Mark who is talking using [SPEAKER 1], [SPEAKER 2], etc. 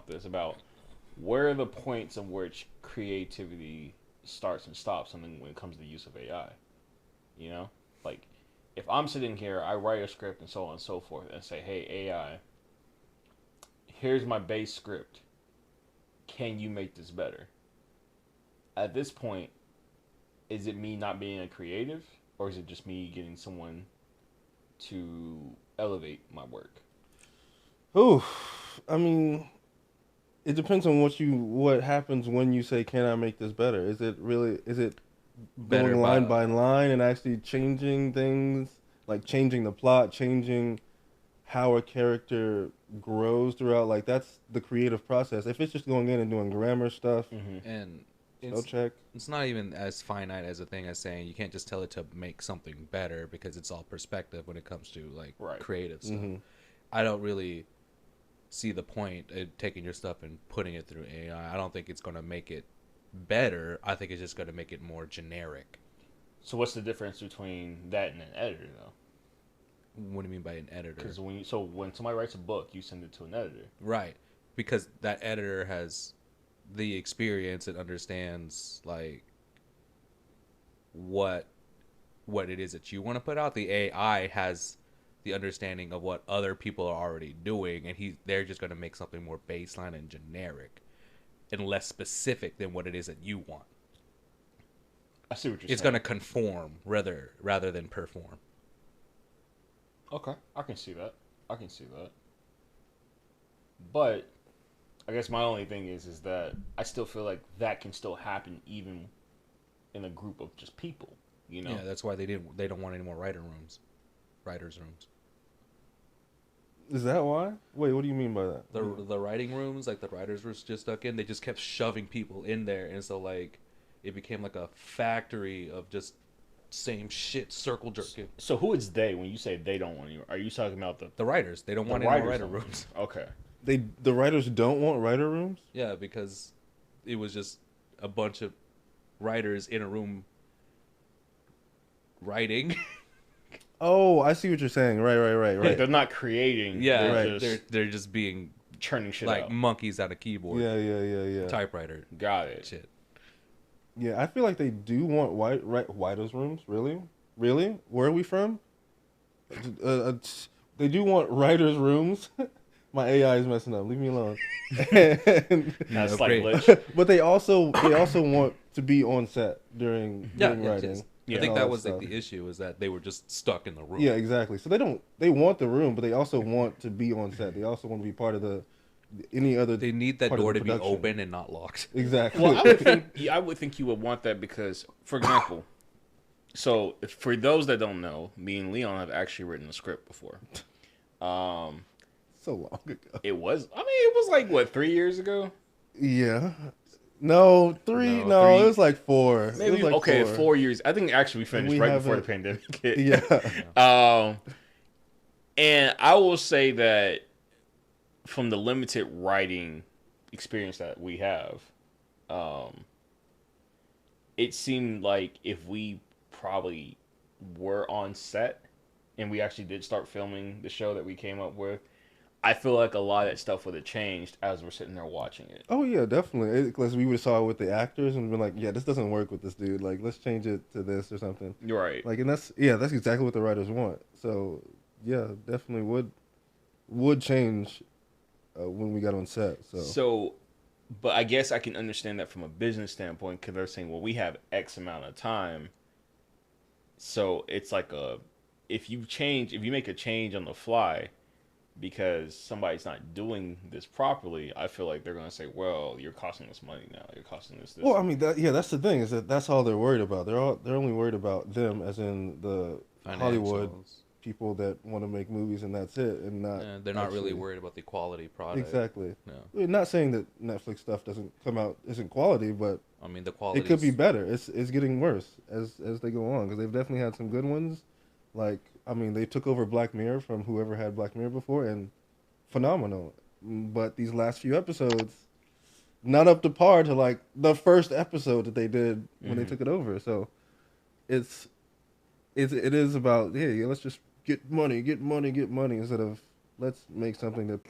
[SPEAKER 1] about this, about where are the points in which creativity starts and stops something when it comes to the use of AI. You know, like if I'm sitting here, I write a script and so on and so forth, and say, "Hey AI, here's my base script. Can you make this better?" At this point, is it me not being a creative, or is it just me getting someone to elevate my work?
[SPEAKER 2] Ooh, I mean, it depends on what happens when you say, "Can I make this better?" Is it
[SPEAKER 3] Better
[SPEAKER 2] going line
[SPEAKER 3] by
[SPEAKER 2] by line and actually changing things, like changing the plot, changing how a character grows throughout? Like that's the creative process. If it's just going in and doing grammar stuff,
[SPEAKER 1] Mm-hmm.
[SPEAKER 3] and
[SPEAKER 2] spell
[SPEAKER 3] it's
[SPEAKER 2] check.
[SPEAKER 3] it's not even as finite as a thing as saying you can't just tell it to make something better because it's all perspective when it comes to like
[SPEAKER 1] Right.
[SPEAKER 3] creative stuff.
[SPEAKER 2] Mm-hmm.
[SPEAKER 3] I don't really see the point in taking your stuff and putting it through AI. I don't think it's going to make it better. I think it's just going to make it more generic.
[SPEAKER 1] So what's the difference between that and an editor, though?
[SPEAKER 3] What do you mean by an editor?
[SPEAKER 1] Because when somebody writes a book, you send it to an editor.
[SPEAKER 3] Right. Because that editor has the experience and understands like what it is that you want to put out. The AI has the understanding of what other people are already doing, and they're just going to make something more baseline and generic and less specific than what it is that you want.
[SPEAKER 1] I see what you're
[SPEAKER 3] It's
[SPEAKER 1] saying.
[SPEAKER 3] going to conform rather than perform.
[SPEAKER 1] Okay, I can see that. I can see that. But I guess my only thing is that I still feel like that can still happen even in a group of just people. You know?
[SPEAKER 3] Yeah, that's why they don't want any more writers' rooms.
[SPEAKER 2] Is that why? Wait, what do you mean by that?
[SPEAKER 3] The writing rooms, like the writers were just stuck in, they just kept shoving people in there, and so like it became like a factory of just same shit circle jerking.
[SPEAKER 1] So who is they when you say they don't want you? Are you talking about
[SPEAKER 3] The writers, they don't
[SPEAKER 1] the
[SPEAKER 3] want any more
[SPEAKER 1] writers?
[SPEAKER 3] writer
[SPEAKER 1] don't-
[SPEAKER 3] rooms.
[SPEAKER 1] Okay.
[SPEAKER 2] The writers don't want writer rooms?
[SPEAKER 3] Yeah, because it was just a bunch of writers in a room writing.
[SPEAKER 2] Oh, I see what you're saying. Right.
[SPEAKER 1] Like they're not creating.
[SPEAKER 3] Yeah,
[SPEAKER 1] they're
[SPEAKER 2] Right.
[SPEAKER 1] just
[SPEAKER 3] they're just being
[SPEAKER 1] churning shit
[SPEAKER 3] like
[SPEAKER 1] out.
[SPEAKER 3] monkeys at a keyboard.
[SPEAKER 2] Yeah.
[SPEAKER 3] Typewriter
[SPEAKER 1] Got it.
[SPEAKER 3] shit.
[SPEAKER 2] Yeah, I feel like they do want writers rooms. Really? Where are we from? They do want writers rooms. My AI is messing up. Leave me alone.
[SPEAKER 1] That's
[SPEAKER 3] Yeah,
[SPEAKER 1] like
[SPEAKER 3] great.
[SPEAKER 1] glitch.
[SPEAKER 2] But they also want to be on set during writing.
[SPEAKER 3] Yes.
[SPEAKER 1] Yeah.
[SPEAKER 3] I think
[SPEAKER 2] all
[SPEAKER 3] that
[SPEAKER 2] that
[SPEAKER 3] was like
[SPEAKER 2] stuff.
[SPEAKER 3] the issue is that they were just stuck in the room.
[SPEAKER 2] Yeah, exactly. So they want the room, but they also want to be on set. They also want to be part of any other.
[SPEAKER 3] They need that
[SPEAKER 2] part of
[SPEAKER 3] door
[SPEAKER 2] the
[SPEAKER 3] to be
[SPEAKER 2] production.
[SPEAKER 3] open and not locked.
[SPEAKER 2] Exactly.
[SPEAKER 1] Well, I would think you would want that because, for example, so for those that don't know, me and Leon have actually written a script before.
[SPEAKER 2] So long ago.
[SPEAKER 1] It was like what 3 years ago?
[SPEAKER 2] Yeah. No, three.
[SPEAKER 3] No,
[SPEAKER 2] No,
[SPEAKER 3] three.
[SPEAKER 2] it was like 4. It
[SPEAKER 1] Maybe
[SPEAKER 2] was like
[SPEAKER 1] okay,
[SPEAKER 2] 4.
[SPEAKER 1] 4 years. I think actually we finished
[SPEAKER 2] We
[SPEAKER 1] right before the
[SPEAKER 2] haven't-
[SPEAKER 1] pandemic hit.
[SPEAKER 2] Yeah.
[SPEAKER 1] And I will say that from the limited writing experience that we have, it seemed like if we probably were on set and we actually did start filming the show that we came up with, I feel like a lot of that stuff would have changed as we're sitting there watching it.
[SPEAKER 2] Oh yeah, definitely. Because we would have saw it with the actors and been like, yeah, this doesn't work with this dude. Like, let's change it to this or something.
[SPEAKER 1] You're right.
[SPEAKER 2] Like, and that's exactly what the writers want. So yeah, definitely would change when we got on set. So
[SPEAKER 1] But I guess I can understand that from a business standpoint because they're saying, well, we have X amount of time. So it's like if you make a change on the fly because somebody's not doing this properly, I feel like they're going to say, well, you're costing us money now. You're costing us this.
[SPEAKER 2] well, I mean, that's the thing is that's all they're worried about. They're only worried about them, as in the Hollywood
[SPEAKER 3] Financials.
[SPEAKER 2] people that want to make movies and that's it, and not.
[SPEAKER 3] Yeah, they're not really
[SPEAKER 2] actually-
[SPEAKER 3] worried about the quality product.
[SPEAKER 2] Exactly.
[SPEAKER 3] No.
[SPEAKER 2] We're not saying that Netflix stuff doesn't come out isn't quality, but
[SPEAKER 3] I mean the quality.
[SPEAKER 2] it could be better. It's getting worse as they go on because they've definitely had some good ones. Like, I mean, they took over Black Mirror from whoever had Black Mirror before, and phenomenal. But these last few episodes, not up to par to like the first episode that they did when they took it over. So it is about, hey, let's just get money instead of let's make something that